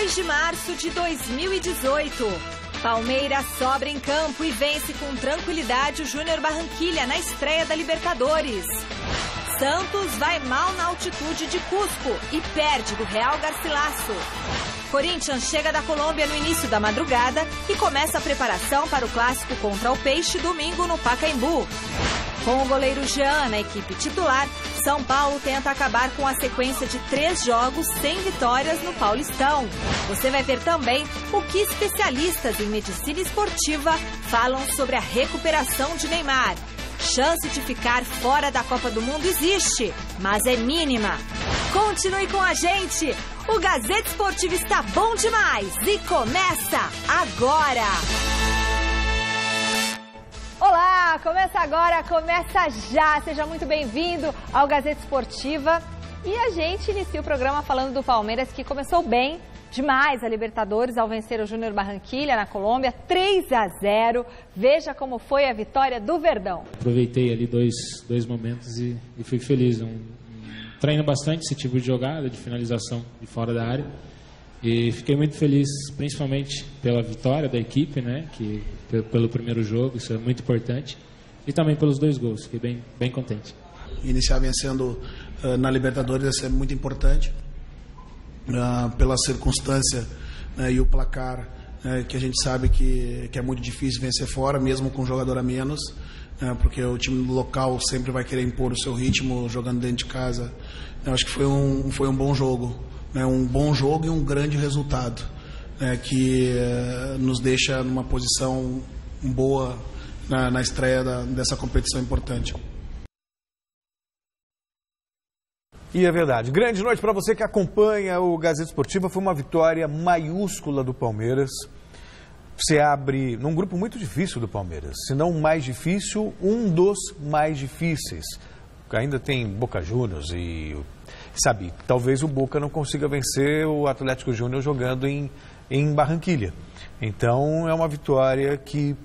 2 de março de 2018. Palmeiras sobra em campo e vence com tranquilidade o Júnior Barranquilla na estreia da Libertadores. Santos vai mal na altitude de Cusco e perde do Real Garcilaso. Corinthians chega da Colômbia no início da madrugada e começa a preparação para o clássico contra o Peixe domingo no Pacaembu. Com o goleiro Jean na equipe titular, São Paulo tenta acabar com a sequência de 3 jogos sem vitórias no Paulistão. Você vai ver também o que especialistas em medicina esportiva falam sobre a recuperação de Neymar. Chance de ficar fora da Copa do Mundo existe, mas é mínima. Continue com a gente! O Gazeta Esportiva está bom demais e começa agora! Olá, começa agora, começa já. Seja muito bem-vindo ao Gazeta Esportiva. E a gente inicia o programa falando do Palmeiras, que começou bem demais a Libertadores ao vencer o Júnior Barranquilla na Colômbia, 3-0. Veja como foi a vitória do Verdão. Aproveitei ali dois momentos e fui feliz. Treino bastante esse tipo de jogada, de finalização de fora da área. E fiquei muito feliz, principalmente pela vitória da equipe, né? Pelo primeiro jogo, isso é muito importante. E também pelos 2 gols, fiquei bem contente. Iniciar vencendo na Libertadores é muito importante, pela circunstância e o placar, que a gente sabe que é muito difícil vencer fora, mesmo com um jogador a menos, porque o time local sempre vai querer impor o seu ritmo jogando dentro de casa. Eu acho que foi um bom jogo. Um bom jogo e um grande resultado, que nos deixa numa posição boa na estreia dessa competição importante. E é verdade. Grande noite para você que acompanha o Gazeta Esportiva. Foi uma vitória maiúscula do Palmeiras. Você abre num grupo muito difícil do Palmeiras, se não o mais difícil, um dos mais difíceis. Ainda tem Boca Juniors e... Sabe, talvez o Boca não consiga vencer o Atlético Júnior jogando em Barranquilla. Então, é uma vitória que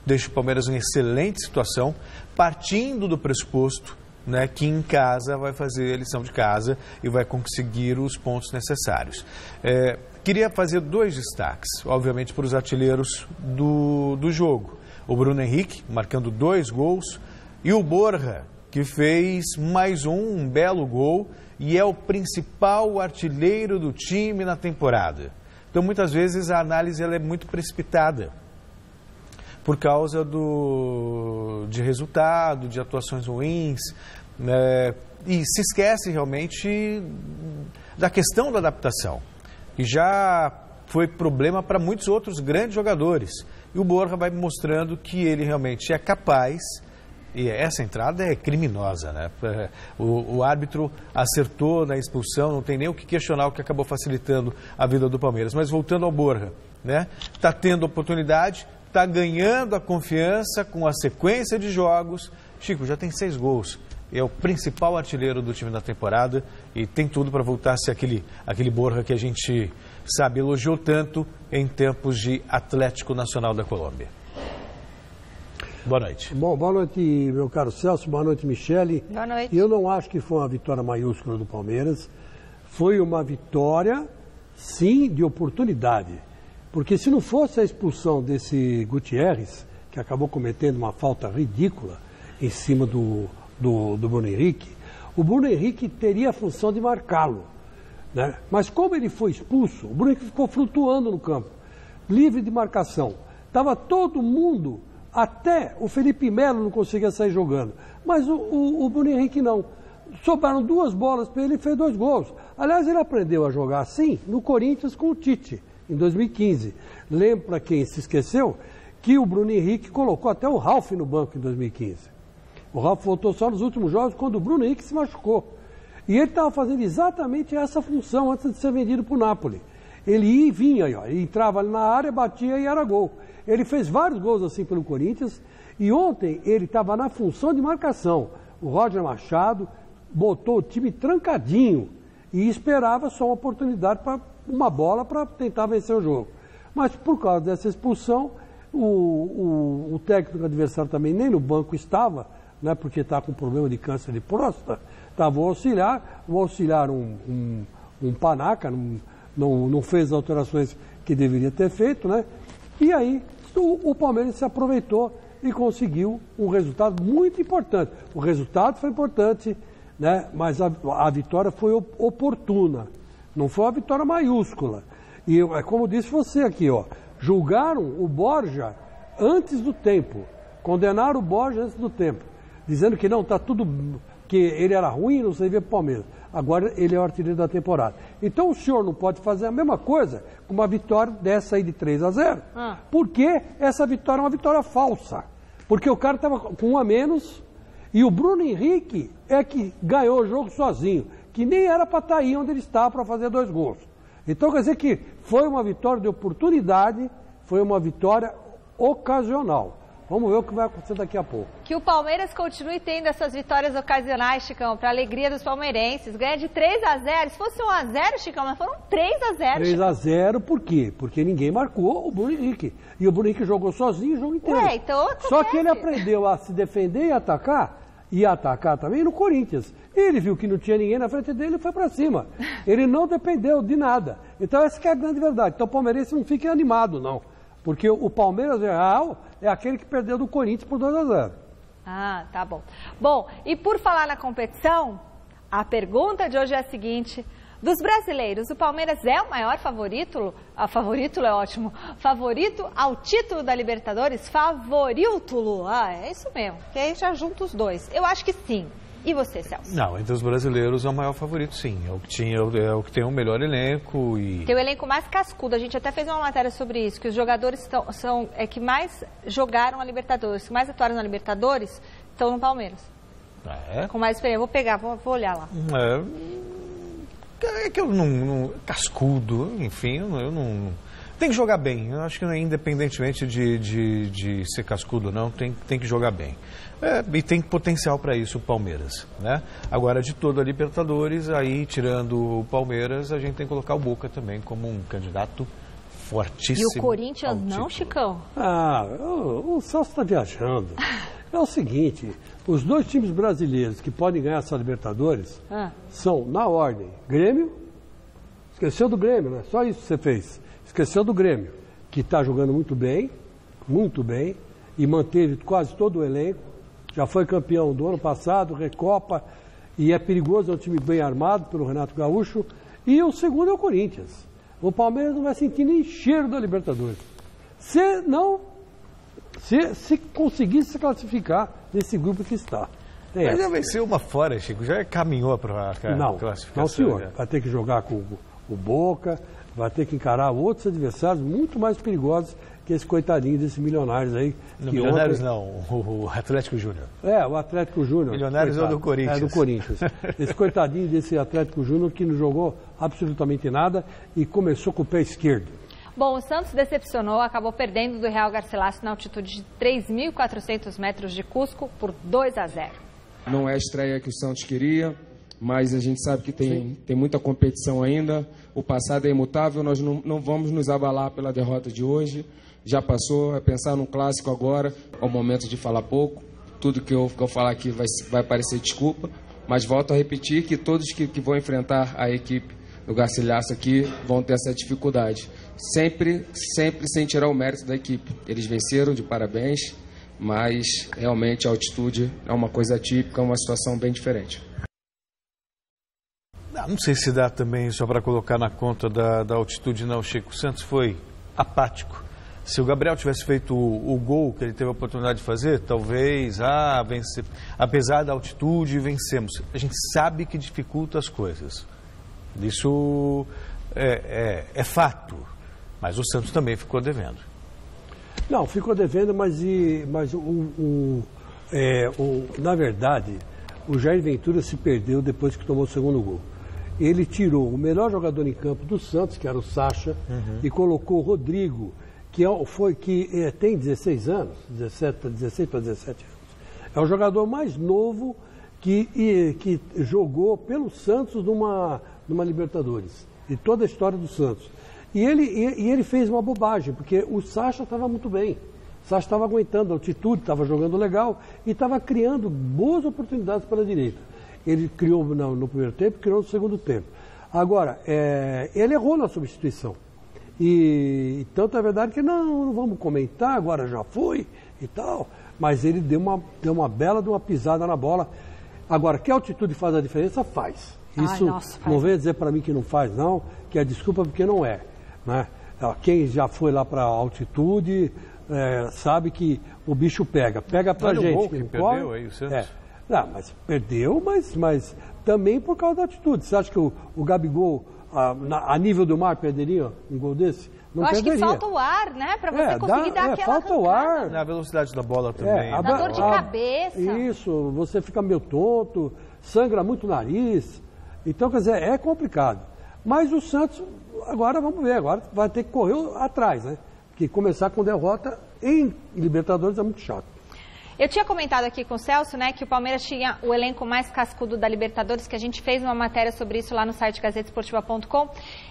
deixa o Palmeiras em excelente situação, partindo do pressuposto, né, que em casa vai fazer a lição de casa e vai conseguir os pontos necessários. Queria fazer 2 destaques, obviamente, para os artilheiros do jogo. O Bruno Henrique, marcando 2 gols, e o Borja, que fez mais um belo gol e é o principal artilheiro do time na temporada. Então, muitas vezes, a análise ela é muito precipitada por causa de resultado, de atuações ruins, e se esquece realmente da questão da adaptação, que já foi problema para muitos outros grandes jogadores. E o Borja vai mostrando que ele realmente é capaz. E essa entrada é criminosa, né? O árbitro acertou na expulsão, não tem nem o que questionar, o que acabou facilitando a vida do Palmeiras. Mas voltando ao Borja, né? Está tendo oportunidade, está ganhando a confiança com a sequência de jogos. Chico, já tem 6 gols. É o principal artilheiro do time da temporada e tem tudo para voltar a ser aquele Borja que a gente, sabe, elogiou tanto em tempos de Atlético Nacional da Colômbia. Boa noite. Bom, boa noite, meu caro Celso, boa noite, Michele. Boa noite. Eu não acho que foi uma vitória maiúscula do Palmeiras, foi uma vitória, sim, de oportunidade. Porque se não fosse a expulsão desse Gutierrez, que acabou cometendo uma falta ridícula em cima do Bruno Henrique, o Bruno Henrique teria a função de marcá-lo, né? Mas como ele foi expulso, o Bruno Henrique ficou flutuando no campo, livre de marcação. Estava todo mundo... Até o Felipe Melo não conseguia sair jogando. Mas o Bruno Henrique não. Sobraram 2 bolas para ele e fez 2 gols. Aliás, ele aprendeu a jogar assim no Corinthians com o Tite, em 2015. Lembro, para quem se esqueceu, que o Bruno Henrique colocou até o Ralf no banco em 2015. O Ralf voltou só nos últimos jogos quando o Bruno Henrique se machucou. E ele estava fazendo exatamente essa função antes de ser vendido para o Napoli. Ele ia e vinha, ele entrava na área, batia e era gol. Ele fez vários gols assim pelo Corinthians e ontem ele estava na função de marcação. O Roger Machado botou o time trancadinho e esperava só uma oportunidade para uma bola para tentar vencer o jogo. Mas por causa dessa expulsão, o técnico adversário também nem no banco estava, né, porque está com problema de câncer de próstata, estava o auxiliar um panaca, não fez as alterações que deveria ter feito, né? E aí o Palmeiras se aproveitou e conseguiu um resultado muito importante. O resultado foi importante, né? Mas a vitória foi oportuna, não foi uma vitória maiúscula. E como disse você aqui, ó, julgaram o Borja antes do tempo, condenaram o Borja antes do tempo, dizendo que não, tá tudo, que ele era ruim, não servia para o Palmeiras. Agora ele é o artilheiro da temporada. Então o senhor não pode fazer a mesma coisa com uma vitória dessa aí de 3-0, porque essa vitória é uma vitória falsa. Porque o cara estava com 1 a menos e o Bruno Henrique é que ganhou o jogo sozinho, que nem era para estar aí onde ele estava para fazer 2 gols. Então quer dizer que foi uma vitória de oportunidade, foi uma vitória ocasional. Vamos ver o que vai acontecer daqui a pouco. Que o Palmeiras continue tendo essas vitórias ocasionais, Chicão, para a alegria dos palmeirenses. Ganha de 3-0. Se fosse 1-0, Chicão, mas foram 3-0. 3-0 por quê? Porque ninguém marcou o Bruno Henrique. E o Bruno Henrique jogou sozinho o jogo inteiro. Então acontece. Só que ele aprendeu a se defender e atacar também no Corinthians. Ele viu que não tinha ninguém na frente dele e foi para cima. Ele não dependeu de nada. Então essa que é a grande verdade. Então o palmeirense não fique animado, não. Porque o Palmeiras real é aquele que perdeu do Corinthians por 2-0. Ah, tá bom. Bom, e por falar na competição, a pergunta de hoje é a seguinte: dos brasileiros, o Palmeiras é o maior favorito? Favorito é ótimo. Favorito ao título da Libertadores? Favorítulo. É isso mesmo. Que aí já junta os dois. Eu acho que sim. E você, Celso? Não, entre os brasileiros é o maior favorito, sim. É o que tem o melhor elenco e... Tem o elenco mais cascudo. A gente até fez uma matéria sobre isso, que os jogadores são que mais jogaram a Libertadores, que mais atuaram na Libertadores, estão no Palmeiras. É? Com mais experiência. Vou pegar, vou olhar lá. É que eu não... Cascudo, enfim, eu não... Tem que jogar bem. Eu acho que independentemente de ser cascudo ou não, tem que jogar bem. E tem potencial para isso o Palmeiras, né? Agora, de toda a Libertadores, aí tirando o Palmeiras, a gente tem que colocar o Boca também como um candidato fortíssimo. E o Corinthians não, Chicão? O Celso está viajando. É o seguinte, os 2 times brasileiros que podem ganhar essa Libertadores são, na ordem, Grêmio, esqueceu do Grêmio, né? Só isso que você fez. Esqueceu do Grêmio, que está jogando muito bem, e manteve quase todo o elenco. Já foi campeão do ano passado, Recopa, e é perigoso, é um time bem armado pelo Renato Gaúcho. E o segundo é o Corinthians. O Palmeiras não vai sentir nem cheiro da Libertadores. Se conseguir se classificar nesse grupo que está. Mas já venceu uma fora, Chico, já caminhou para a classificação. Não, senhor. Vai ter que jogar com o Boca, vai ter que encarar outros adversários muito mais perigosos que esse coitadinho desses milionários aí. Milionários não, o Atlético Júnior. O Atlético Júnior. Milionários é do Corinthians. É do Corinthians. Esse coitadinho desse Atlético Júnior que não jogou absolutamente nada e começou com o pé esquerdo. Bom, o Santos decepcionou, acabou perdendo do Real Garcilaso na altitude de 3.400 metros de Cusco por 2-0. Não é a estreia que o Santos queria, mas a gente sabe que tem muita competição ainda. O passado é imutável, nós não vamos nos abalar pela derrota de hoje. Já passou, é pensar num clássico agora. É o momento de falar pouco. Tudo que eu falar aqui vai parecer desculpa. Mas volto a repetir que todos que vão enfrentar a equipe do Garcilaso aqui vão ter essa dificuldade. Sempre sem tirar o mérito da equipe. Eles venceram, de parabéns, mas realmente a altitude é uma coisa atípica, uma situação bem diferente. Não sei se dá também só para colocar na conta da altitude, não, Chico. O Santos foi apático. Se o Gabriel tivesse feito o gol que ele teve a oportunidade de fazer, talvez, vencer. Apesar da altitude, vencemos. A gente sabe que dificulta as coisas. Isso é fato. Mas o Santos também ficou devendo. Não, ficou devendo, mas na verdade, o Jair Ventura se perdeu depois que tomou o segundo gol. Ele tirou o melhor jogador em campo do Santos, que era o Sacha, e colocou o Rodrigo, que tem 16 anos, 16 para 17 anos. É o jogador mais novo que jogou pelo Santos numa Libertadores, de toda a história do Santos. E ele fez uma bobagem, porque o Sacha estava muito bem. O Sacha estava aguentando a altitude, estava jogando legal e estava criando boas oportunidades para a direita. Ele criou no primeiro tempo, criou no segundo tempo. Agora, ele errou na substituição. E tanto é verdade que não vamos comentar, agora já foi e tal. Mas ele deu uma bela de uma pisada na bola. Agora, que a altitude faz a diferença? Faz. Isso não venha dizer para mim que não faz, não, que é desculpa porque não é. Né? Quem já foi lá para a altitude sabe que o bicho pega. Pega pra gente. Que perdeu aí, o Santos? Não, mas perdeu, mas também por causa da altitude. Você acha que o Gabigol, a nível do mar, perderia um gol desse? Não Eu acho perderia. que falta o ar, né? Para você conseguir dar aquela falta o ar. Na velocidade da bola também. Dá dor de cabeça. Isso, você fica meio tonto, sangra muito o nariz. Então, quer dizer, é complicado. Mas o Santos, agora vamos ver, agora vai ter que correr atrás, né? Porque começar com derrota em Libertadores é muito chato. Eu tinha comentado aqui com o Celso, né, que o Palmeiras tinha o elenco mais cascudo da Libertadores, que a gente fez uma matéria sobre isso lá no site gazetesportiva.com,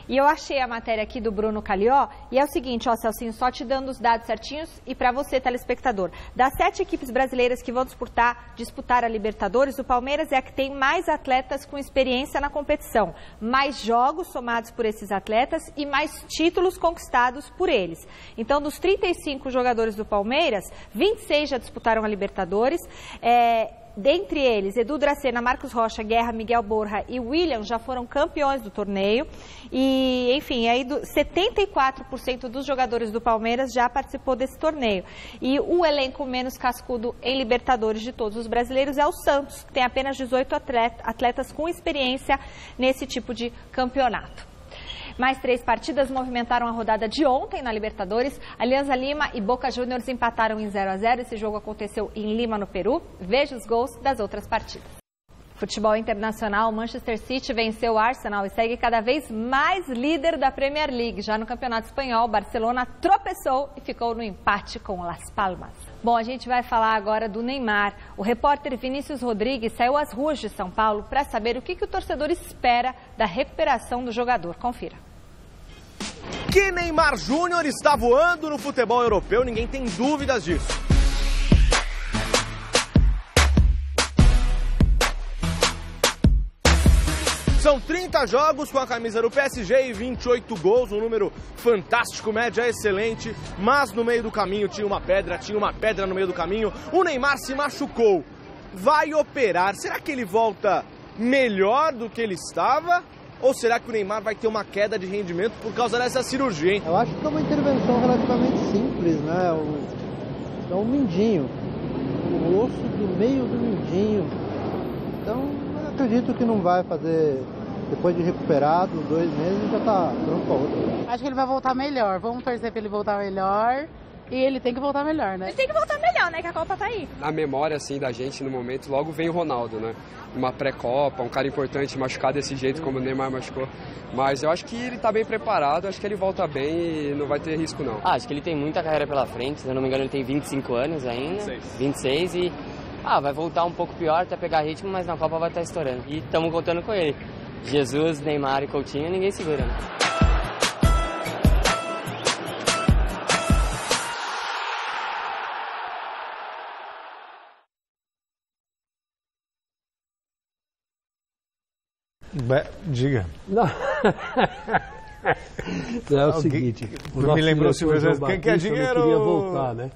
e eu achei a matéria aqui do Bruno Calió, e é o seguinte, ó, Celcinho, só te dando os dados certinhos, e para você, telespectador, das 7 equipes brasileiras que vão disputar a Libertadores, o Palmeiras é a que tem mais atletas com experiência na competição, mais jogos somados por esses atletas e mais títulos conquistados por eles. Então, dos 35 jogadores do Palmeiras, 26 já disputaram a Libertadores, dentre eles, Edu Dracena, Marcos Rocha, Guerra, Miguel Borja e William já foram campeões do torneio e, enfim, aí 74% dos jogadores do Palmeiras já participou desse torneio. E o elenco menos cascudo em Libertadores de todos os brasileiros é o Santos, que tem apenas 18 atletas com experiência nesse tipo de campeonato. Mais 3 partidas movimentaram a rodada de ontem na Libertadores. Alianza Lima e Boca Juniors empataram em 0-0. Esse jogo aconteceu em Lima, no Peru. Veja os gols das outras partidas. Futebol internacional, Manchester City venceu o Arsenal e segue cada vez mais líder da Premier League. Já no Campeonato Espanhol, Barcelona tropeçou e ficou no empate com Las Palmas. Bom, a gente vai falar agora do Neymar. O repórter Vinícius Rodrigues saiu às ruas de São Paulo para saber o que o torcedor espera da recuperação do jogador. Confira. Que Neymar Júnior está voando no futebol europeu, ninguém tem dúvidas disso. São 30 jogos com a camisa do PSG e 28 gols, um número fantástico, média excelente, mas no meio do caminho tinha uma pedra no meio do caminho, o Neymar se machucou, vai operar, será que ele volta melhor do que ele estava? Ou será que o Neymar vai ter uma queda de rendimento por causa dessa cirurgia, hein? Eu acho que é uma intervenção relativamente simples, né? É um mindinho, o osso do meio do mindinho. Então, eu acredito que não vai fazer, depois de recuperado, 2 meses, já está pronto para outra. Acho que ele vai voltar melhor, vamos torcer para ele voltar melhor. E ele tem que voltar melhor, né? Ele tem que voltar melhor, né? Que a Copa tá aí. Na memória, assim, da gente, no momento, logo vem o Ronaldo, né? Uma pré-Copa, um cara importante machucar desse jeito como o Neymar machucou. Mas eu acho que ele tá bem preparado, acho que ele volta bem e não vai ter risco, não. Acho que ele tem muita carreira pela frente, se eu não me engano ele tem 25 anos ainda. 26 e... vai voltar um pouco pior até pegar ritmo, mas na Copa vai estar estourando. E estamos contando com ele. Jesus, Neymar e Coutinho, ninguém segura, né? Diga. Não. É o seguinte, me lembrou se quem quer dinheiro queria voltar, né?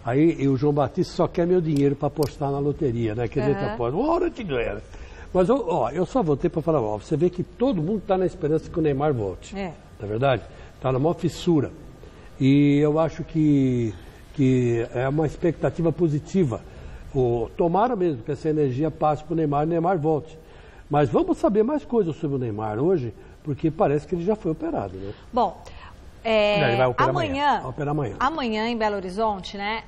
Aí o João Batista só quer meu dinheiro para apostar na loteria, né? Que a gente aposta, uma hora te ganha. Mas eu só voltei para falar, você vê que todo mundo está na esperança que o Neymar volte. Não é verdade? Está numa fissura. E eu acho que é uma expectativa positiva. Tomara mesmo que essa energia passe para o Neymar volte. Mas vamos saber mais coisas sobre o Neymar hoje, porque parece que ele já foi operado, né? Bom, ele vai operar amanhã em Belo Horizonte, né,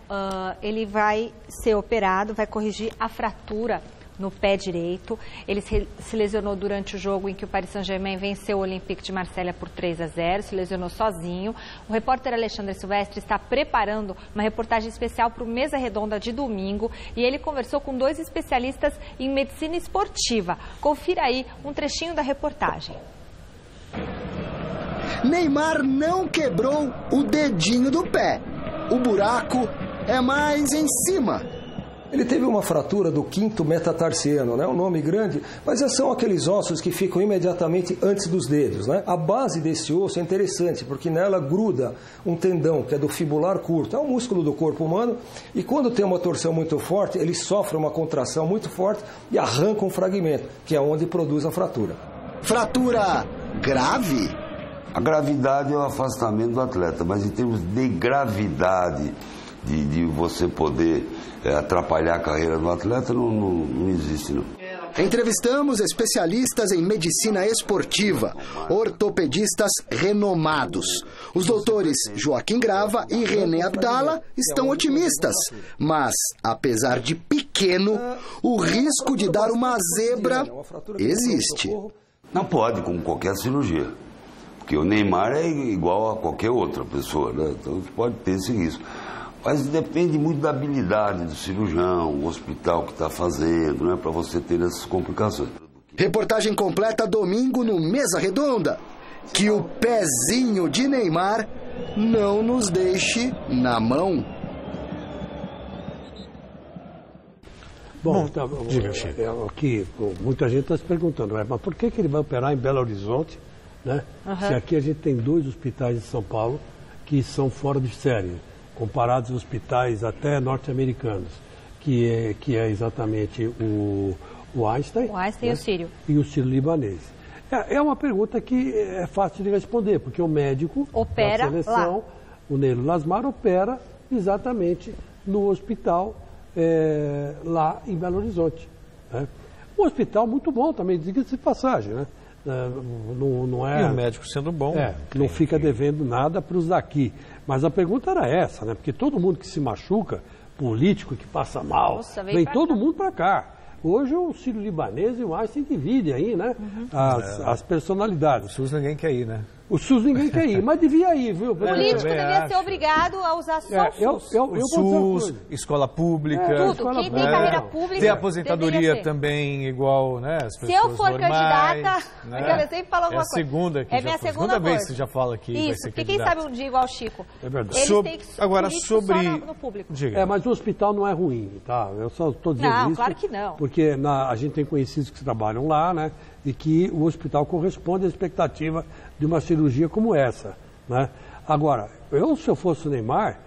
ele vai ser operado, vai corrigir a fratura no pé direito. Ele se lesionou durante o jogo em que o Paris Saint-Germain venceu o Olympique de Marselha por 3-0, se lesionou sozinho. O repórter Alexandre Silvestre está preparando uma reportagem especial para o Mesa Redonda de domingo e ele conversou com 2 especialistas em medicina esportiva. Confira aí um trechinho da reportagem. Neymar não quebrou o dedinho do pé. O buraco é mais em cima. Ele teve uma fratura do quinto metatarsiano, né? Um nome grande, mas são aqueles ossos que ficam imediatamente antes dos dedos, né? A base desse osso é interessante, porque nela gruda um tendão, que é do fibular curto, é um músculo do corpo humano, e quando tem uma torção muito forte, ele sofre uma contração muito forte e arranca um fragmento, que é onde produz a fratura. Fratura grave? A gravidade é o afastamento do atleta, mas em termos de gravidade, de você poder atrapalhar a carreira do atleta, não existe, não. Entrevistamos especialistas em medicina esportiva, ortopedistas renomados. Os doutores Joaquim Grava e René Abdala estão otimistas, mas, apesar de pequeno, o risco de dar uma zebra existe. Não pode, como qualquer cirurgia, porque o Neymar é igual a qualquer outra pessoa, né? Então pode ter esse risco. Mas depende muito da habilidade do cirurgião, o hospital que está fazendo, né, para você ter essas complicações. Reportagem completa domingo no Mesa Redonda. Que o pezinho de Neymar não nos deixe na mão. Bom, tá, aqui, muita gente está se perguntando, mas por que ele vai operar em Belo Horizonte, né? Se aqui a gente tem 2 hospitais de São Paulo que são fora de série, comparados aos hospitais até norte-americanos, que é exatamente o Einstein. O Einstein, né? E o Sírio. E o Sírio-Libanês. É uma pergunta que é fácil de responder, porque o médico opera da seleção, lá. O Nélio Lasmar, opera exatamente no hospital lá em Belo Horizonte. Né? Um hospital muito bom também, diga-se de passagem, né? Não é, e o médico sendo bom. Não fica devendo nada para os daqui. Mas a pergunta era essa, né? Porque todo mundo que se machuca, político que passa mal, vem todo mundo para cá. Hoje o Sírio-Libanês e o Einstein dividem aí, né? As personalidades. O SUS ninguém quer ir, né? O SUS ninguém quer ir, mas devia ir, viu? O político devia ser obrigado a usar só o SUS. O SUS, escola pública. Tudo. Quem tem carreira pública. Tem aposentadoria também, igual, né? As pessoas se eu for normais, candidata, né? Eu sempre falo alguma coisa. É minha segunda vez que você já fala aqui. Isso, vai ser porque quem sabe um dia igual o Chico. É verdade. Eles têm que agora, sobre no público. Mas o hospital não é ruim, tá? Eu só estou dizendo isso. Não, claro que não. Porque a gente tem conhecidos que trabalham lá, né? E que o hospital corresponde à expectativa de uma cirurgia como essa, né? Agora, se eu fosse o Neymar,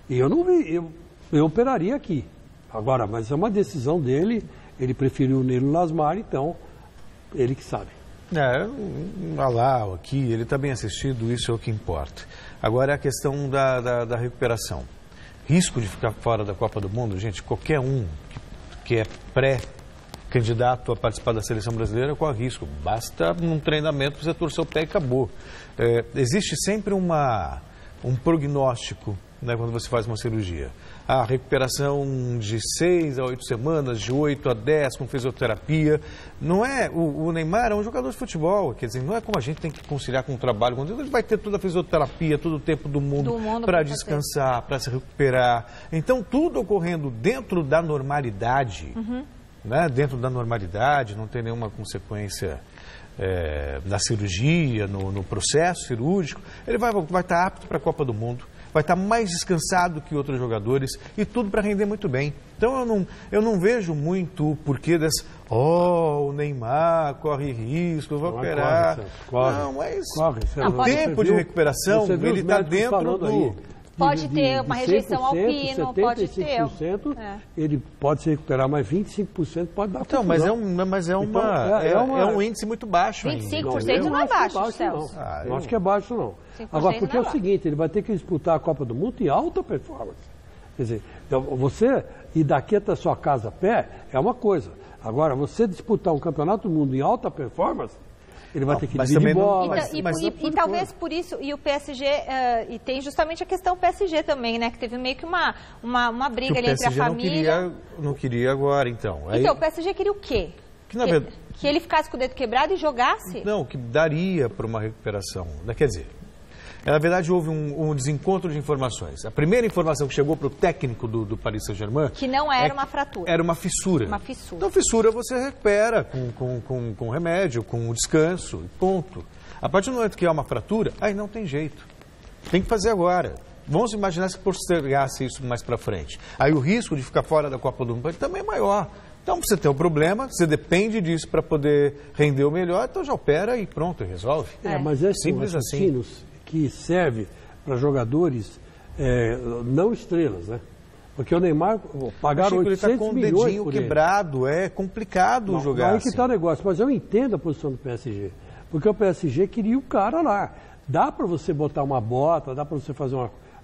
eu operaria aqui. Agora, mas é uma decisão dele, ele preferiu o Nélio Lasmar, então, ele que sabe. Lá, aqui, ele está bem assistido, isso é o que importa. Agora é a questão da recuperação. Risco de ficar fora da Copa do Mundo, gente, qualquer um que é candidato a participar da seleção brasileira corre risco. Basta num treinamento você torcer o pé e acabou. Existe sempre um prognóstico, né, quando você faz uma cirurgia. A recuperação de 6 a 8 semanas, de 8 a 10 com fisioterapia. Não é, o Neymar é um jogador de futebol, quer dizer, não é como a gente tem que conciliar com o trabalho. Ele vai ter toda a fisioterapia, todo o tempo do mundo para descansar, para se recuperar. Então, tudo ocorrendo dentro da normalidade. Né? Dentro da normalidade, não tem nenhuma consequência da cirurgia, no processo cirúrgico, ele vai estar apto para a Copa do Mundo, vai estar mais descansado que outros jogadores e tudo para render muito bem. Então eu não vejo muito o porquê o Neymar corre risco, vai operar. O tempo de recuperação, ele está dentro do... Pode ter uma rejeição ao pino, pode ter. Ele pode se recuperar, mas 25% pode dar confusão. Mas é um índice muito baixo. 25% não é baixo, Celso. Não acho que é baixo, não. Agora, porque é o seguinte, ele vai ter que disputar a Copa do Mundo em alta performance. Quer dizer, então, você ir daqui até a sua casa a pé é uma coisa. Agora, você disputar um campeonato do mundo em alta performance, ele vai ter que dividir bola. E talvez por isso, e o PSG, e tem justamente a questão PSG também, né? Que teve meio que uma briga ali entre a família. Não queria agora, então. Então, o PSG queria o quê? Que ele ficasse com o dedo quebrado e jogasse? Não, que daria para uma recuperação. Quer dizer, na verdade houve um desencontro de informações. A primeira informação que chegou para o técnico do Paris Saint-Germain... Que não era uma fratura. Era uma fissura. Então, fissura você recupera com remédio, com descanso, ponto. A partir do momento que há uma fratura, aí não tem jeito. Tem que fazer agora. Vamos imaginar se postergasse isso mais para frente. Aí o risco de ficar fora da Copa do Mundo também é maior. Então, você tem um problema, você depende disso para poder render o melhor, então já opera e pronto, resolve. Mas é simples assim. Que serve para jogadores não estrelas, né? Porque o Neymar pagaram 800 milhões por ele. Ele está com o dedinho quebrado, é complicado jogar assim. Aí que está o negócio, mas eu entendo a posição do PSG. Porque o PSG queria o cara lá. Dá para você botar uma bota, dá para você fazer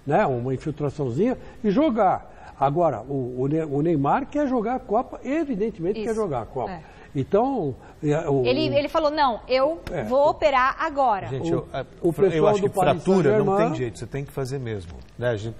uma infiltraçãozinha e jogar. Agora, o Neymar quer jogar a Copa, evidentemente quer jogar a Copa. Então... Ele falou, não, eu vou operar agora. Gente, eu acho que fratura não tem jeito, você tem que fazer mesmo. Né? A gente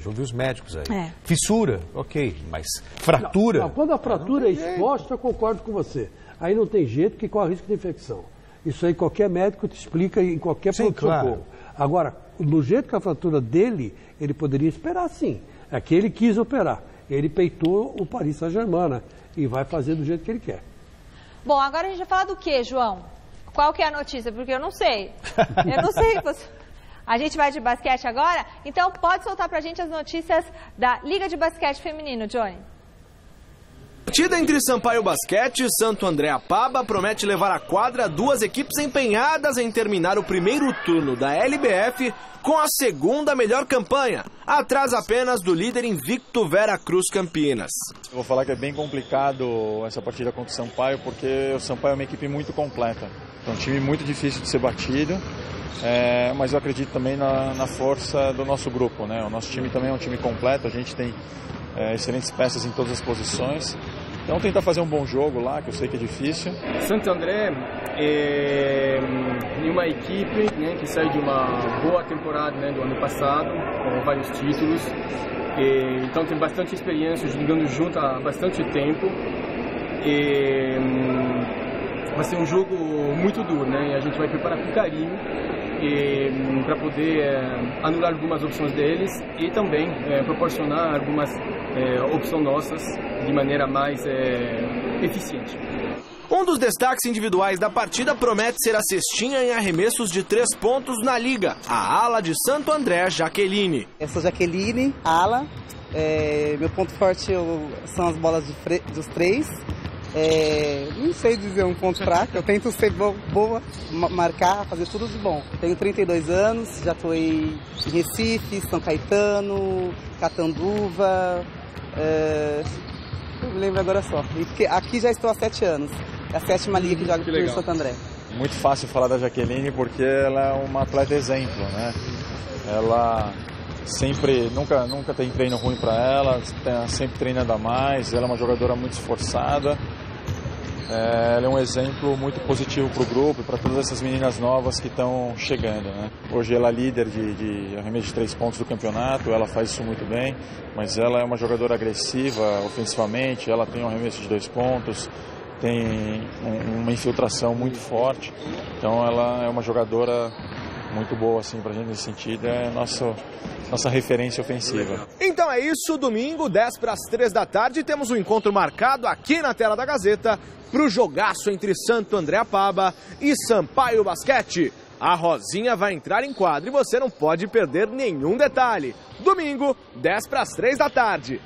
ouviu os médicos aí. Fissura, ok, mas fratura... Não, quando a fratura é exposta, eu concordo com você. Aí não tem jeito, que corre risco de infecção. Isso aí qualquer médico te explica em qualquer pronto-socorro. Agora, do jeito que a fratura dele, ele poderia esperar sim. É que ele quis operar. Ele peitou o Paris Saint-Germain, né? E vai fazer do jeito que ele quer. Bom, agora a gente vai falar do quê, João? Qual que é a notícia? Porque eu não sei. Eu não sei. A gente vai de basquete agora? Então pode soltar pra gente as notícias da Liga de Basquete Feminino, Johnny. Partida entre Sampaio Basquete e Santo André Apaba promete levar à quadra duas equipes empenhadas em terminar o primeiro turno da LBF com a segunda melhor campanha, atrás apenas do líder invicto Veracruz Campinas. Eu vou falar que é bem complicado essa partida contra o Sampaio, porque o Sampaio é uma equipe muito completa. É um time muito difícil de ser batido, mas eu acredito também na força do nosso grupo, né? O nosso time também é um time completo, a gente tem excelentes peças em todas as posições. Então tentar fazer um bom jogo lá, que eu sei que é difícil. Santo André é uma equipe, né, que sai de uma boa temporada, né, do ano passado, com vários títulos. Então tem bastante experiência jogando junto há bastante tempo. Vai ser um jogo muito duro, né? E a gente vai preparar com carinho para poder anular algumas opções deles e também proporcionar algumas opções nossas de maneira mais eficiente. Um dos destaques individuais da partida promete ser a cestinha em arremessos de 3 pontos na Liga, a ala de Santo André, Jaqueline. Eu sou Jaqueline, ala. Meu ponto forte são as bolas dos 3. Não sei dizer um ponto fraco, eu tento ser boa, marcar, fazer tudo de bom. Tenho 32 anos, já estou em Recife, São Caetano, Catanduva, não me lembro agora só. E aqui já estou há 7 anos, é a 7ª liga que joga por Santo André. Muito fácil falar da Jaqueline porque ela é uma atleta exemplo, né? Ela nunca tem treino ruim para ela, sempre treinando a mais, ela é uma jogadora muito esforçada. Ela é um exemplo muito positivo para o grupo e para todas essas meninas novas que estão chegando, né? Hoje ela é líder de arremesso de 3 pontos do campeonato, ela faz isso muito bem, mas ela é uma jogadora agressiva ofensivamente, ela tem um arremesso de 2 pontos, tem uma infiltração muito forte, então ela é uma jogadora muito boa assim, para a gente nesse sentido, é nossa referência ofensiva. Então é isso, domingo, 10 para as 3 da tarde, temos um encontro marcado aqui na tela da Gazeta para o jogaço entre Santo André Apaba e Sampaio Basquete. A Rosinha vai entrar em quadra e você não pode perder nenhum detalhe. Domingo, 10 para as 3 da tarde.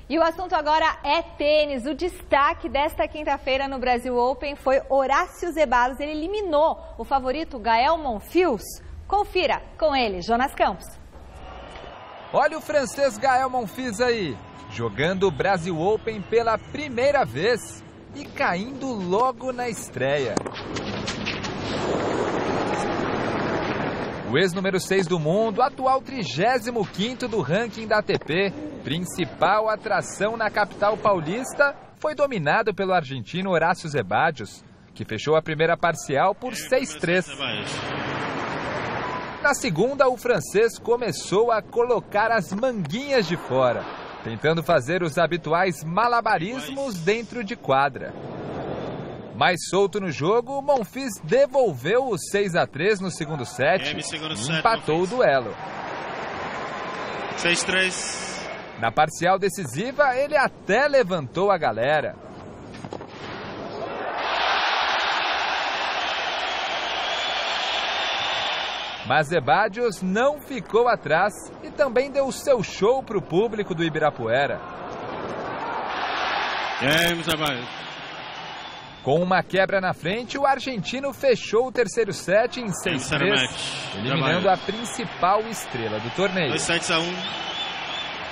E o assunto agora é tênis. O destaque desta quinta-feira no Brasil Open foi Horácio Zeballos. Ele eliminou o favorito Gael Monfils. Confira com ele, Jonas Campos. Olha o francês Gael Monfils aí, jogando o Brasil Open pela primeira vez e caindo logo na estreia. O ex-número 6 do mundo, atual 35º do ranking da ATP, principal atração na capital paulista, foi dominado pelo argentino Horácio Zeballos, que fechou a primeira parcial por 6-3. Na segunda, o francês começou a colocar as manguinhas de fora, tentando fazer os habituais malabarismos dentro de quadra. Mais solto no jogo, Monfils devolveu o 6-3 no segundo set e empatou o duelo. 6-3. Na parcial decisiva, ele até levantou a galera. Mas Zebadios não ficou atrás e também deu o seu show para o público do Ibirapuera. Com uma quebra na frente, o argentino fechou o terceiro set em 6-3, eliminando a principal estrela do torneio. 2-1,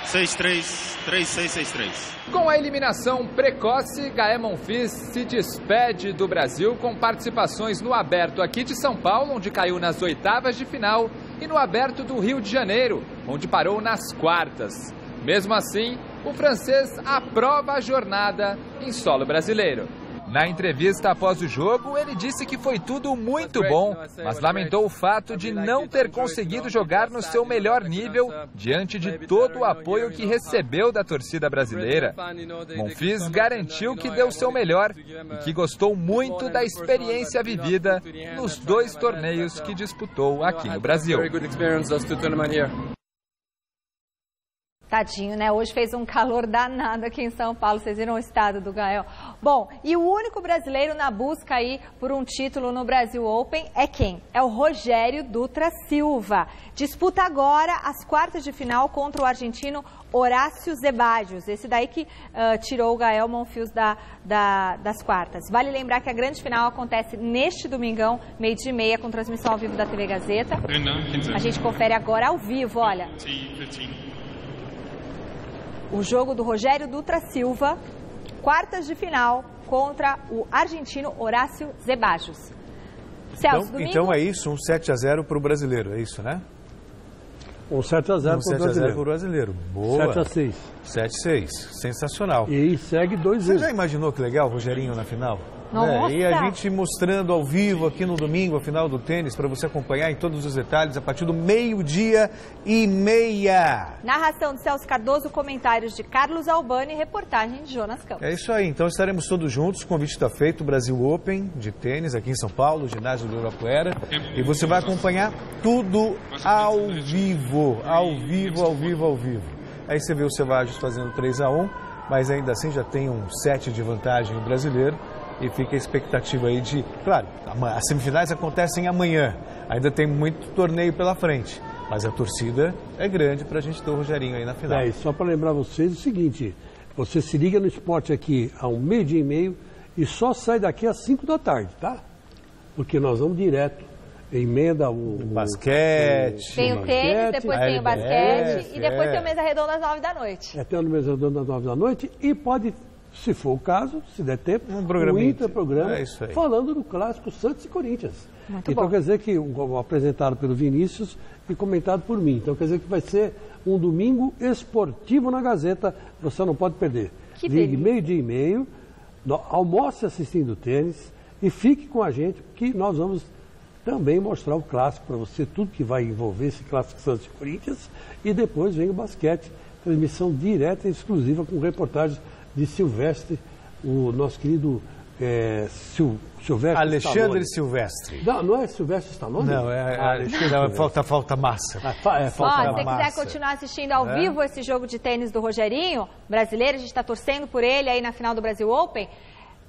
6-3, 3-6, 6-3. Com a eliminação precoce, Gael Monfils se despede do Brasil com participações no Aberto aqui de São Paulo, onde caiu nas oitavas de final, e no Aberto do Rio de Janeiro, onde parou nas quartas. Mesmo assim, o francês aprova a jornada em solo brasileiro. Na entrevista após o jogo, ele disse que foi tudo muito bom, mas lamentou o fato de não ter conseguido jogar no seu melhor nível diante de todo o apoio que recebeu da torcida brasileira. Monfils garantiu que deu o seu melhor e que gostou muito da experiência vivida nos 2 torneios que disputou aqui no Brasil. Tadinho, né? Hoje fez um calor danado aqui em São Paulo, vocês viram o estado do Gael. Bom, e o único brasileiro na busca aí por um título no Brasil Open é quem? É o Rogério Dutra Silva. Disputa agora as quartas de final contra o argentino Horácio Zebadios, esse daí que tirou o Gael Monfils das quartas. Vale lembrar que a grande final acontece neste domingão, 12h30, com transmissão ao vivo da TV Gazeta. A gente confere agora ao vivo, olha. O jogo do Rogério Dutra Silva, quartas de final contra o argentino Horácio Zebadios. Celso, então é isso, um 7-0 para o brasileiro, é isso, né? Um 7-0 para o brasileiro. Boa. 7-6. 7-6, sensacional. E segue 2 vezes. Você já imaginou que legal, Rogerinho, na final? Nossa. E a gente mostrando ao vivo aqui no domingo, a final do tênis, para você acompanhar em todos os detalhes, a partir do 12h30. Narração de Celso Cardoso, comentários de Carlos Albani e reportagem de Jonas Campos. É isso aí, então estaremos todos juntos, o convite está feito, Brasil Open de tênis aqui em São Paulo, ginásio do Ibirapuera, e você vai acompanhar tudo ao vivo. Aí você vê o Zebadios fazendo 3-1, mas ainda assim já tem um 7 de vantagem o brasileiro. E fica a expectativa aí de... Claro, as semifinais acontecem amanhã. Ainda tem muito torneio pela frente. Mas a torcida é grande para a gente ter o Rogerinho aí na final. E só para lembrar vocês o seguinte. Você se liga no esporte aqui ao 12h30 e só sai daqui às 5 da tarde, tá? Porque nós vamos direto. Emenda o basquete. Tem o tênis, depois tem o basquete e depois tem o Mesa Redonda às 9 da noite. Tem o Mesa Redonda às 9 da noite e pode... Se for o caso, se der tempo, um interprograma falando do clássico Santos e Corinthians. Muito então bom. Quer dizer que apresentado pelo Vinícius e comentado por mim. Então quer dizer que vai ser um domingo esportivo na Gazeta, você não pode perder. Ligue 12h30, almoce assistindo o tênis e fique com a gente, que nós vamos também mostrar o clássico para você, tudo que vai envolver esse clássico Santos e Corinthians, e depois vem o basquete, transmissão direta e exclusiva com reportagens de Silvestre, o nosso querido Silvestre Alexandre Stallone. Silvestre. Não é Silvestre Stallone? Não, falta massa. Se você quiser continuar assistindo ao vivo esse jogo de tênis do Rogerinho, brasileiro, a gente está torcendo por ele aí na final do Brasil Open,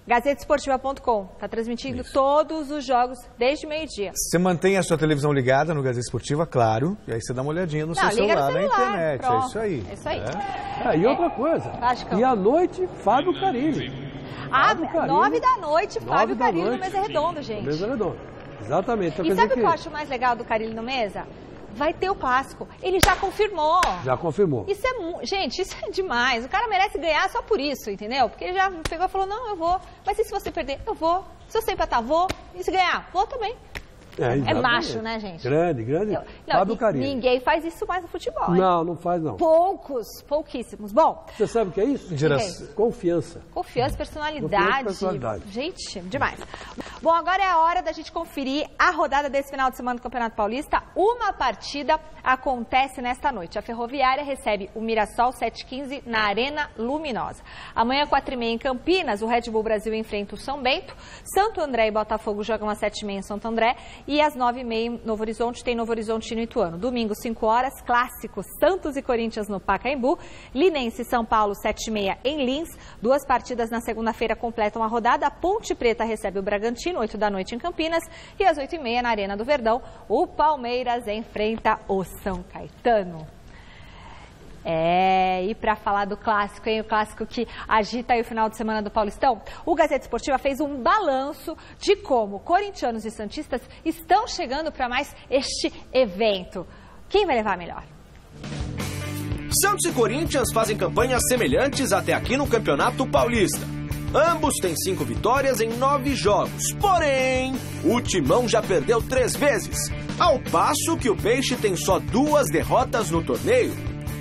GazeteEsportiva.com. Está transmitindo todos os jogos desde meio-dia. Você mantém a sua televisão ligada no Gazeta Esportiva, claro, e aí você dá uma olhadinha no seu celular, na internet. Pronto. É isso aí. É isso aí. E outra coisa. E à noite, Fábio Carilli. 9 da noite, Fábio Carilli no Mesa Redonda, gente. Mesa Redonda. Exatamente. Então, e sabe o que eu acho mais legal do Carilli no Mesa? Vai ter o clássico. Ele já confirmou. Já confirmou. Gente, isso é demais. O cara merece ganhar só por isso, entendeu? Porque ele já pegou e falou, não, eu vou. Mas e se você perder? Eu vou. Se você empatar, vou. E se ganhar? Vou também. É macho, né, gente? Grande. Fábio Carilli. Ninguém faz isso mais no futebol, hein? Não faz não. Pouquíssimos. Bom. Você sabe o que é isso? Confiança. Confiança, personalidade. Gente, demais. Bom, agora é a hora da gente conferir a rodada desse final de semana do Campeonato Paulista. Uma partida acontece nesta noite. A Ferroviária recebe o Mirassol 7h15 na Arena Luminosa. Amanhã, 4h30 em Campinas, o Red Bull Brasil enfrenta o São Bento. Santo André e Botafogo jogam às 7h30 em Santo André. E às 9h30, Novo Horizonte, tem Novo Horizontino e Ituano. Domingo, 5 horas, clássico Santos e Corinthians no Pacaembu. Linense e São Paulo, 7h30 em Lins. 2 partidas na segunda-feira completam a rodada. A Ponte Preta recebe o Bragantino, 8 da noite em Campinas. E às 8h30 na Arena do Verdão, o Palmeiras enfrenta o São Caetano. E para falar do clássico, o clássico que agita aí o final de semana do Paulistão, o Gazeta Esportiva fez um balanço de como corintianos e santistas estão chegando para mais este evento. Quem vai levar melhor? Santos e Corinthians fazem campanhas semelhantes até aqui no Campeonato Paulista. Ambos têm 5 vitórias em 9 jogos, porém, o Timão já perdeu 3 vezes, ao passo que o Peixe tem só 2 derrotas no torneio.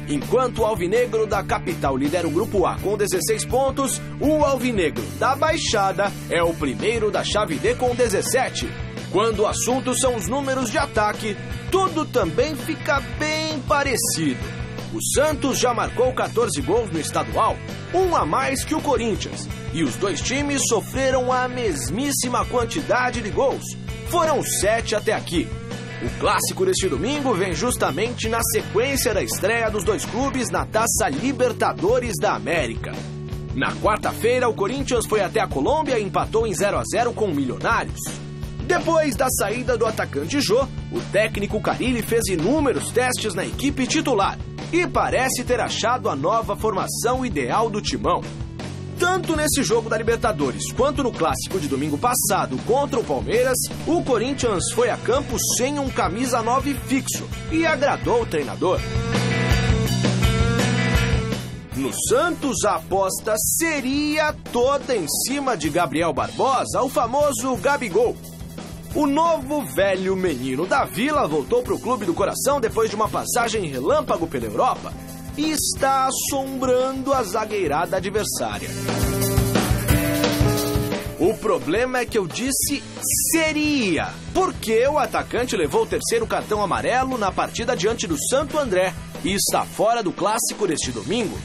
Enquanto o Alvinegro da capital lidera o Grupo A com 16 pontos, o Alvinegro da Baixada é o primeiro da chave D com 17. Quando o assunto são os números de ataque, tudo também fica bem parecido. O Santos já marcou 14 gols no estadual, 1 a mais que o Corinthians. E os 2 times sofreram a mesmíssima quantidade de gols. Foram 7 até aqui. O clássico deste domingo vem justamente na sequência da estreia dos 2 clubes na Taça Libertadores da América. Na quarta-feira, o Corinthians foi até a Colômbia e empatou em 0-0 com o Milionários. Depois da saída do atacante Jô, o técnico Carille fez inúmeros testes na equipe titular e parece ter achado a nova formação ideal do Timão. Tanto nesse jogo da Libertadores quanto no clássico de domingo passado contra o Palmeiras, o Corinthians foi a campo sem um camisa 9 fixo e agradou o treinador. No Santos, a aposta seria toda em cima de Gabriel Barbosa, o famoso Gabigol. O novo velho menino da Vila voltou para o clube do coração depois de uma passagem relâmpago pela Europa e está assombrando a zagueirada adversária. O problema é que eu disse seria, porque o atacante levou o 3º cartão amarelo na partida diante do Santo André e está fora do clássico deste domingo.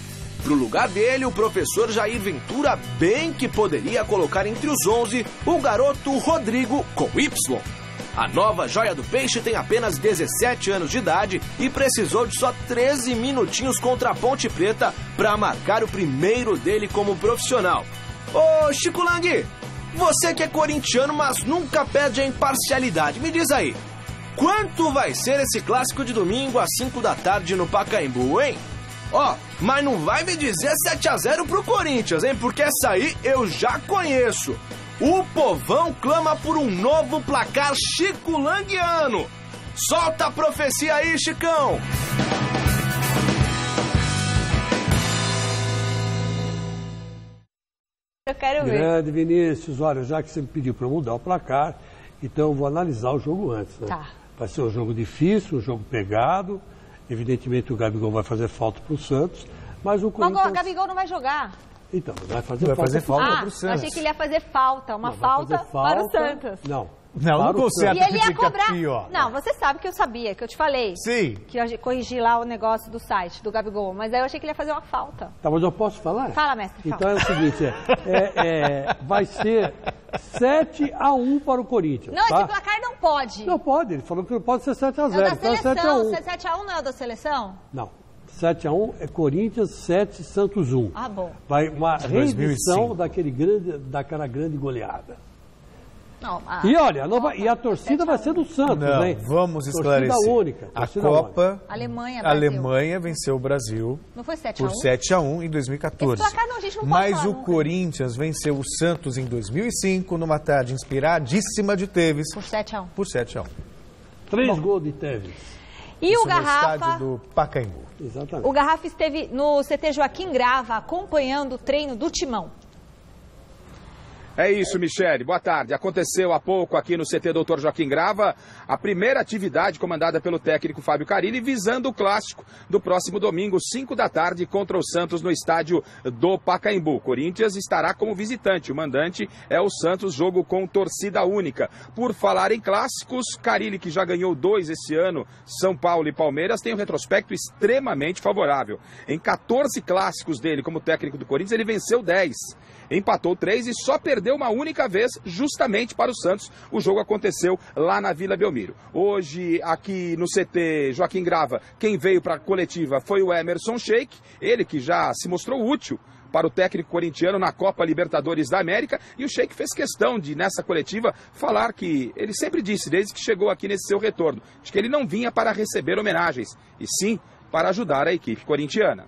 Pro lugar dele, o professor Jair Ventura bem que poderia colocar entre os 11 o garoto Rodrigo com Y. A nova joia do Peixe tem apenas 17 anos de idade e precisou de só 13 minutinhos contra a Ponte Preta para marcar o primeiro dele como profissional. Ô Chico Lang, você que é corintiano, mas nunca perde a imparcialidade, me diz aí, quanto vai ser esse clássico de domingo às 5 da tarde no Pacaembu, hein? Mas não vai me dizer 7-0 pro Corinthians, hein? Porque essa aí eu já conheço. O povão clama por um novo placar chicolanguiano. Solta a profecia aí, Chicão! Eu quero ver. Grande Vinícius, olha, já que você me pediu para mudar o placar, então eu vou analisar o jogo antes, né? Tá. Vai ser um jogo difícil, um jogo pegado. Evidentemente o Gabigol vai fazer falta para o Santos, mas o Corinthians... Mas o Gabigol não vai jogar. Então, vai fazer falta para o Santos. Eu achei que ele ia fazer falta, uma falta para o Santos. Não conserta. E ele ia cobrar. Não, você sabe que eu sabia, que eu te falei. Sim. Que eu corrigi lá o negócio do site, do Gabigol, mas aí eu achei que ele ia fazer uma falta. Tá, mas eu posso falar? Fala, mestre, fala. Então é o seguinte, vai ser 7-1 para o Corinthians. Não, tá? esse placar não pode. Não pode, ele falou que não pode ser 7-0. É da então seleção, 7-1. 7-1 não é da seleção? Não. 7-1 é Corinthians 7, Santos 1. Ah, bom. Vai uma reedição daquela grande goleada. Não, e olha, e a torcida vai ser do Santos, não, hein? Vamos esclarecer. Torcida única. Torcida a Copa, Alemanha, Alemanha venceu o Brasil. Não foi 7-1? Por 7-1 em 2014. Esse placar não, a gente não pode Mas falar, o Corinthians venceu o Santos em 2005, numa tarde inspiradíssima de Tevez. Por 7-1. Por 7-1. 3 gols de Tevez. E isso o Garrafa... no estádio do Pacaembu. Exatamente. O Garrafa esteve no CT Joaquim Grava acompanhando o treino do Timão. É isso, Michele. Boa tarde. Aconteceu há pouco aqui no CT Dr. Joaquim Grava a primeira atividade comandada pelo técnico Fábio Carille visando o clássico do próximo domingo, 5 da tarde, contra o Santos no estádio do Pacaembu. Corinthians estará como visitante. O mandante é o Santos, jogo com torcida única. Por falar em clássicos, Carille, que já ganhou 2 esse ano, São Paulo e Palmeiras, tem um retrospecto extremamente favorável. Em 14 clássicos dele como técnico do Corinthians, ele venceu 10. empatou 3 e só perdeu uma única vez, justamente para o Santos. O jogo aconteceu lá na Vila Belmiro. Hoje, aqui no CT Joaquim Grava, quem veio para a coletiva foi o Emerson Sheik, ele que já se mostrou útil para o técnico corintiano na Copa Libertadores da América, e o Sheik fez questão de, nessa coletiva, falar que ele sempre disse, desde que chegou aqui nesse seu retorno, de que ele não vinha para receber homenagens, e sim para ajudar a equipe corintiana.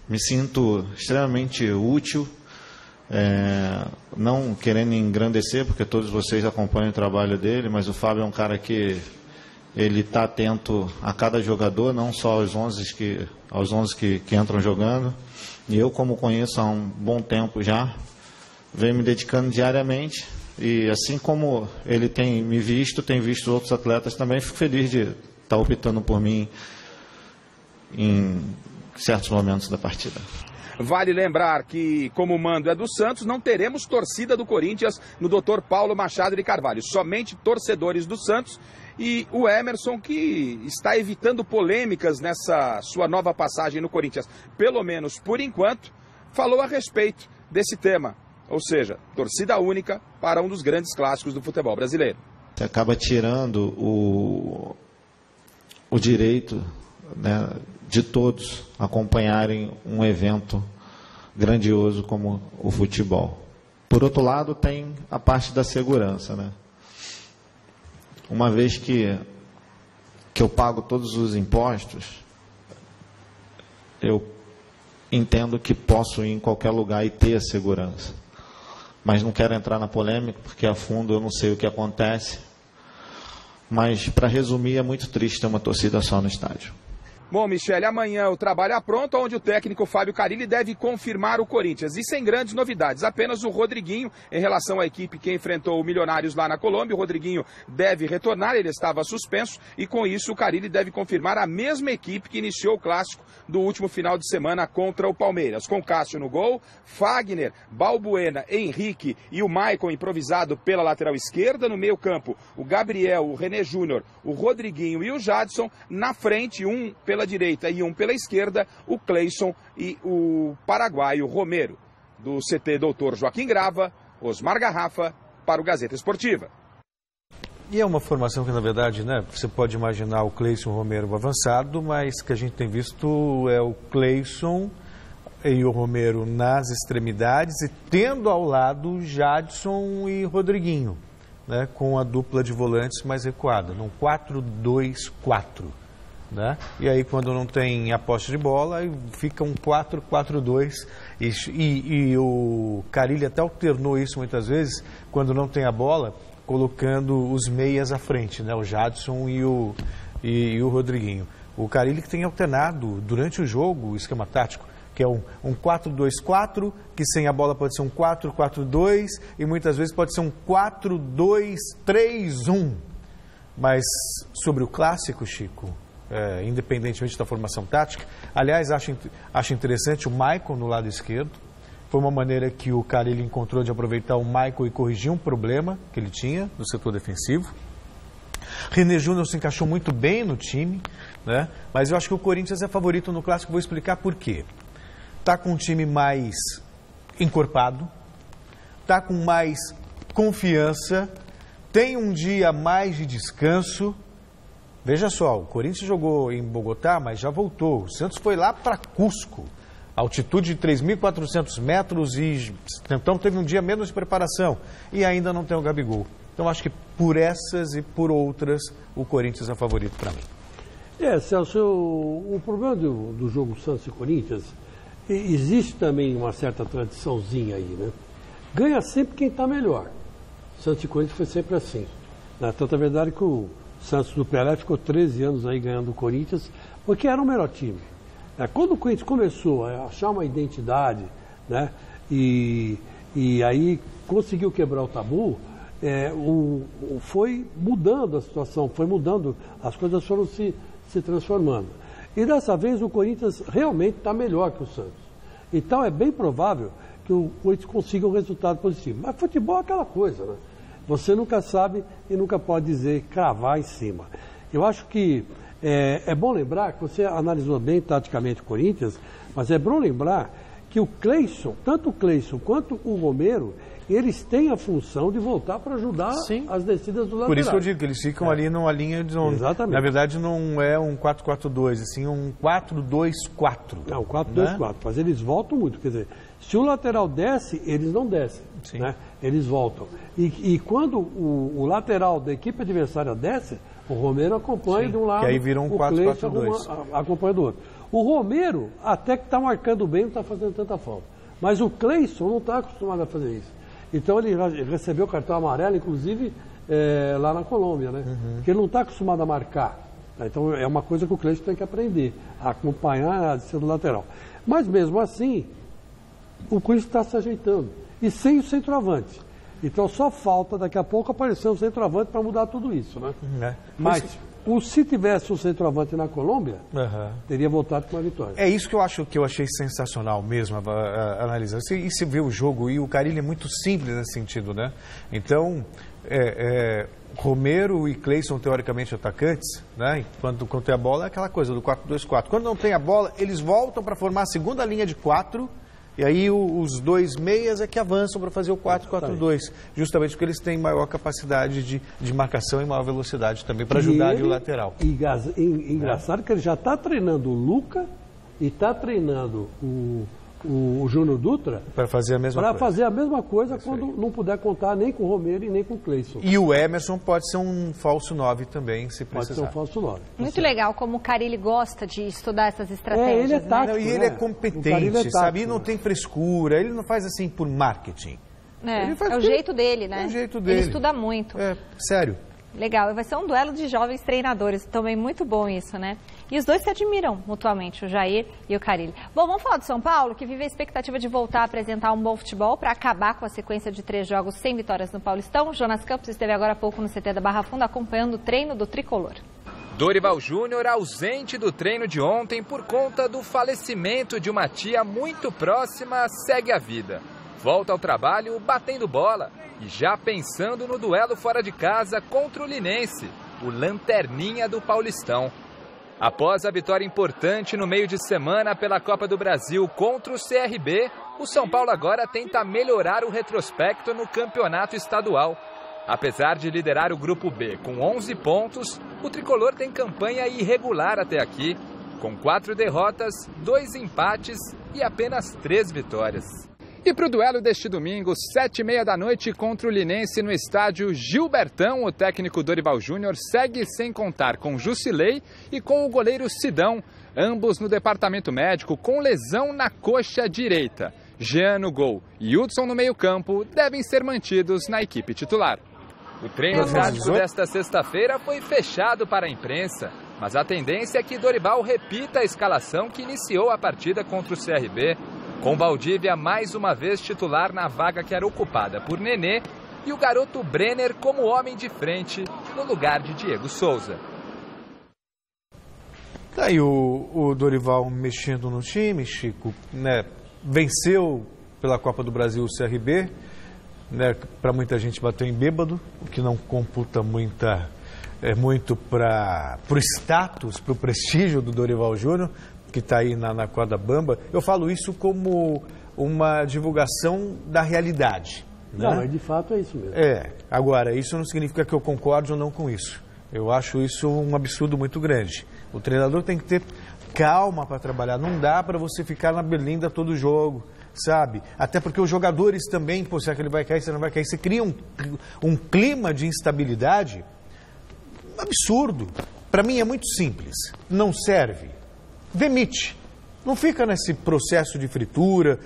Me sinto extremamente útil, não querendo engrandecer, porque todos vocês acompanham o trabalho dele, mas o Fábio é um cara que ele está atento a cada jogador, não só aos 11 que entram jogando. E eu, como conheço há um bom tempo já, venho me dedicando diariamente. E assim como ele tem me visto, tem visto outros atletas também, fico feliz de estar optando por mim em certos momentos da partida. Vale lembrar que, como o mando é do Santos, não teremos torcida do Corinthians no Dr. Paulo Machado de Carvalho. Somente torcedores do Santos. E o Emerson, que está evitando polêmicas nessa sua nova passagem no Corinthians, pelo menos por enquanto, falou a respeito desse tema. Ou seja, torcida única para um dos grandes clássicos do futebol brasileiro. Você acaba tirando o direito, né, de todos acompanharem um evento grandioso como o futebol. Por outro lado, tem a parte da segurança, né? Uma vez que eu pago todos os impostos, eu entendo que posso ir em qualquer lugar e ter a segurança. Mas não quero entrar na polêmica, porque a fundo eu não sei o que acontece. Mas, para resumir, é muito triste ter uma torcida só no estádio. Bom, Michele, amanhã o trabalho é pronto, onde o técnico Fábio Carilli deve confirmar o Corinthians. E sem grandes novidades, apenas o Rodriguinho, em relação à equipe que enfrentou o Milionários lá na Colômbia. O Rodriguinho deve retornar, ele estava suspenso, e com isso o Carilli deve confirmar a mesma equipe que iniciou o clássico do último final de semana contra o Palmeiras. Com Cássio no gol, Fagner, Balbuena, Henrique e o Maicon improvisado pela lateral esquerda. No meio campo, o Gabriel, o René Júnior, o Rodriguinho e o Jadson. Na frente, um pela direita e um pela esquerda, o Cleison e o paraguaio Romero. Do CT Dr. Joaquim Grava, Osmar Garrafa, para o Gazeta Esportiva. E é uma formação que, na verdade, né, você pode imaginar o Cleison e o Romero avançado, mas que a gente tem visto é o Cleison e o Romero nas extremidades e tendo ao lado Jadson e Rodriguinho, né, com a dupla de volantes mais recuada, num 4-2-4. Né? E aí, quando não tem a posse de bola, fica um 4-4-2. E o Carilli até alternou isso muitas vezes, quando não tem a bola, colocando os meias à frente, né? O Jadson e o Rodriguinho. O Carilli que tem alternado durante o jogo o esquema tático, que é um 4-2-4, que sem a bola pode ser um 4-4-2 e muitas vezes pode ser um 4-2-3-1. Mas sobre o clássico, Chico, independentemente da formação tática, aliás, acho interessante o Maicon no lado esquerdo. Foi uma maneira que o Carilli encontrou de aproveitar o Maicon e corrigir um problema que ele tinha no setor defensivo. René Júnior se encaixou muito bem no time, né? Mas eu acho que o Corinthians é favorito no clássico, vou explicar por quê. Está com um time mais encorpado, está com mais confiança, tem um dia mais de descanso. Veja só, o Corinthians jogou em Bogotá, mas já voltou. O Santos foi lá para Cusco, altitude de 3.400 metros, e então teve um dia menos de preparação. E ainda não tem o Gabigol. Então acho que por essas e por outras, o Corinthians é favorito para mim. Celso, o problema do jogo Santos e Corinthians, existe também uma certa tradiçãozinha aí, né? Ganha sempre quem está melhor. Santos e Corinthians foi sempre assim. Tanto é verdade que o Santos do Pelé ficou 13 anos aí ganhando o Corinthians, porque era o melhor time. Quando o Corinthians começou a achar uma identidade, né, e aí conseguiu quebrar o tabu, foi mudando a situação, foi mudando, as coisas foram se transformando. E dessa vez o Corinthians realmente está melhor que o Santos. Então é bem provável que o Corinthians consiga um resultado positivo. Mas futebol é aquela coisa, né? Você nunca sabe e nunca pode dizer, cravar em cima. Eu acho que é bom lembrar que você analisou bem taticamente o Corinthians, mas é bom lembrar que o Cleison, tanto o Cleison quanto o Romero, eles têm a função de voltar para ajudar as descidas do lateral. Por isso que eu digo que eles ficam ali numa linha de... Exatamente. Na verdade, não é um 4-4-2, assim, um 4-2-4. É um 4-2-4, né? Mas eles voltam muito. Quer dizer, se o lateral desce, eles não descem. Né? Eles voltam. E quando o lateral da equipe adversária desce, o Romero acompanha de um lado, que aí vira um 4-4-2. Acompanha do outro. O Romero até que está marcando bem, não está fazendo tanta falta. Mas o Cleison não está acostumado a fazer isso. Então ele recebeu o cartão amarelo, inclusive, lá na Colômbia, né? Porque ele não está acostumado a marcar. Tá? Então é uma coisa que o Cleison tem que aprender, a acompanhar a descida do lateral. Mas mesmo assim, o Cleison está se ajeitando. E sem o centroavante. Então só falta daqui a pouco aparecer um centroavante para mudar tudo isso, né? Mas se tivesse um centroavante na Colômbia, teria voltado com uma vitória. É isso que eu achei sensacional mesmo, analisando. E se vê o jogo, e o Carille é muito simples nesse sentido, né? Então, Romero e Cleison, teoricamente, atacantes, né? Quando tem a bola, é aquela coisa do 4-2-4. Quando não tem a bola, eles voltam para formar a segunda linha de 4. E aí os dois meias é que avançam para fazer o 4-4-2, justamente porque eles têm maior capacidade de marcação e maior velocidade também para ajudar o lateral. E engraçado que ele já está treinando o Luca e está treinando o Júnior Dutra para fazer a mesma coisa quando não puder contar nem com o Romero e nem com o Cleison. E o Emerson pode ser um falso 9 também, se precisar. Pode ser um falso 9. Muito legal como o Carille gosta de estudar essas estratégias. Ele é tático, e ele é competente, sabe? E não tem frescura, ele não faz assim por marketing. É o jeito dele, né? É o jeito dele. Ele estuda muito. Sério. Legal, e vai ser um duelo de jovens treinadores, também muito bom isso, né? E os dois se admiram mutuamente, o Jair e o Carille. Bom, vamos falar do São Paulo, que vive a expectativa de voltar a apresentar um bom futebol para acabar com a sequência de 3 jogos sem vitórias no Paulistão. Jonas Campos esteve agora há pouco no CT da Barra Funda acompanhando o treino do Tricolor. Dorival Júnior ausente do treino de ontem por conta do falecimento de uma tia muito próxima, segue a vida. Volta ao trabalho batendo bola e já pensando no duelo fora de casa contra o Linense, o lanterninha do Paulistão. Após a vitória importante no meio de semana pela Copa do Brasil contra o CRB, o São Paulo agora tenta melhorar o retrospecto no campeonato estadual. Apesar de liderar o Grupo B com 11 pontos, o tricolor tem campanha irregular até aqui, com 4 derrotas, 2 empates e apenas 3 vitórias. E para o duelo deste domingo, 7h30 da noite contra o Linense no estádio Gilbertão, o técnico Dorival Júnior segue sem contar com Jusilei e com o goleiro Sidão, ambos no departamento médico com lesão na coxa direita. Jean no gol e Hudson no meio-campo devem ser mantidos na equipe titular. O treino tático desta sexta-feira foi fechado para a imprensa, mas a tendência é que Dorival repita a escalação que iniciou a partida contra o CRB, com Valdívia mais uma vez titular na vaga que era ocupada por Nenê e o garoto Brenner como homem de frente no lugar de Diego Souza. Tá aí o Dorival mexendo no time, Chico, né? Venceu pela Copa do Brasil o CRB, né? Para muita gente bateu em bêbado, o que não computa muito para o status, para o prestígio do Dorival Júnior, que está aí na corda bamba. Eu falo isso como uma divulgação da realidade. Né? Não, mas de fato é isso mesmo. Agora, isso não significa que eu concorde ou não com isso. Eu acho isso um absurdo muito grande. O treinador tem que ter calma para trabalhar. Não dá para você ficar na berlinda todo jogo, sabe? Até porque os jogadores também, será que ele vai cair, será que não vai cair? Você cria um clima de instabilidade absurdo. Para mim é muito simples. Não serve. Demite. Não fica nesse processo de fritura.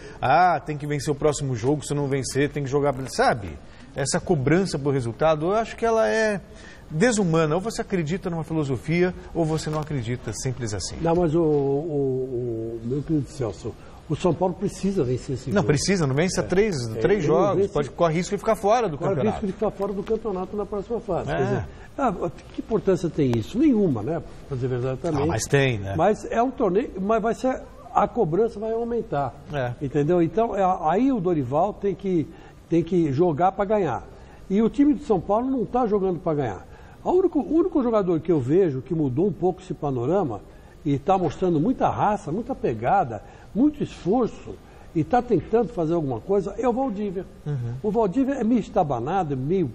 Tem que vencer o próximo jogo, se não vencer, tem que jogar... Sabe? Essa cobrança por resultado, eu acho que ela é desumana. Ou você acredita numa filosofia, ou você não acredita, simples assim. Não, mas meu querido Celso, o São Paulo precisa vencer esse jogo. Não, precisa, não vence três jogos. Corre risco de ficar fora do campeonato. Corre risco de ficar fora do campeonato na próxima fase. Quer dizer, que importância tem isso? Nenhuma, né? Para dizer a verdade também. Mas tem, né? Mas é um torneio, mas vai ser, a cobrança vai aumentar. Entendeu? Então, aí o Dorival tem que jogar para ganhar. E o time de São Paulo não está jogando para ganhar. O único jogador que eu vejo que mudou um pouco esse panorama e está mostrando muita raça, muita pegada, muito esforço e está tentando fazer alguma coisa, é o Valdívia. O Valdívia é meio estabanado, meio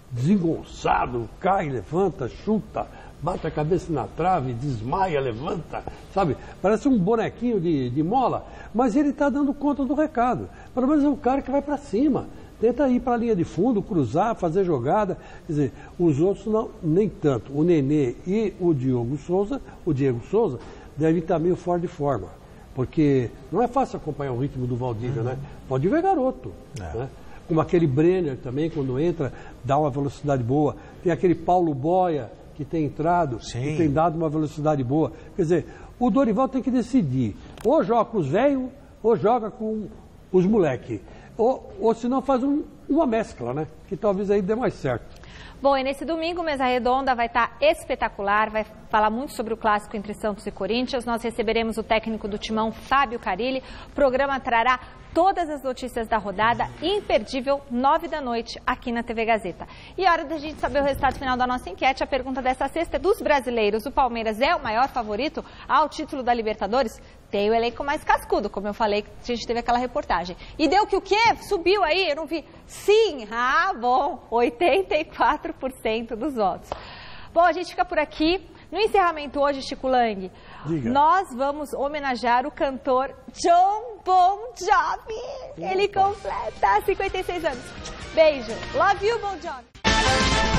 desengonçado, cai, levanta, chuta, bate a cabeça na trave, desmaia, levanta, sabe? Parece um bonequinho de mola, mas ele está dando conta do recado. Pelo menos é um cara que vai para cima, tenta ir para a linha de fundo, cruzar, fazer jogada. Quer dizer, os outros não, nem tanto. O Nenê e o Diego Souza devem estar meio fora de forma, porque não é fácil acompanhar o ritmo do Valdívia, né? Valdívia é garoto, né? Como aquele Brenner também, quando entra, dá uma velocidade boa. Tem aquele Paulo Boia, que tem entrado e tem dado uma velocidade boa. Quer dizer, o Dorival tem que decidir. Ou joga com os velhos, ou joga com os moleques. Ou se não faz uma mescla, né? Que talvez aí dê mais certo. Bom, e nesse domingo, Mesa Redonda vai estar espetacular, vai falar muito sobre o clássico entre Santos e Corinthians. Nós receberemos o técnico do Timão, Fábio Carilli. O programa trará todas as notícias da rodada, imperdível, 9 da noite, aqui na TV Gazeta. E a hora da gente saber o resultado final da nossa enquete, a pergunta dessa sexta é: dos brasileiros, o Palmeiras é o maior favorito ao título da Libertadores? Tem o elenco mais cascudo, como eu falei, a gente teve aquela reportagem. E deu que o quê? Subiu aí? Eu não vi. Sim! Ah, bom! 84% dos votos. Bom, a gente fica por aqui. No encerramento hoje, Chico Lang, nós vamos homenagear o cantor John Bon Jovi. Ele completa 56 anos. Beijo. Love you, Bon Jovi.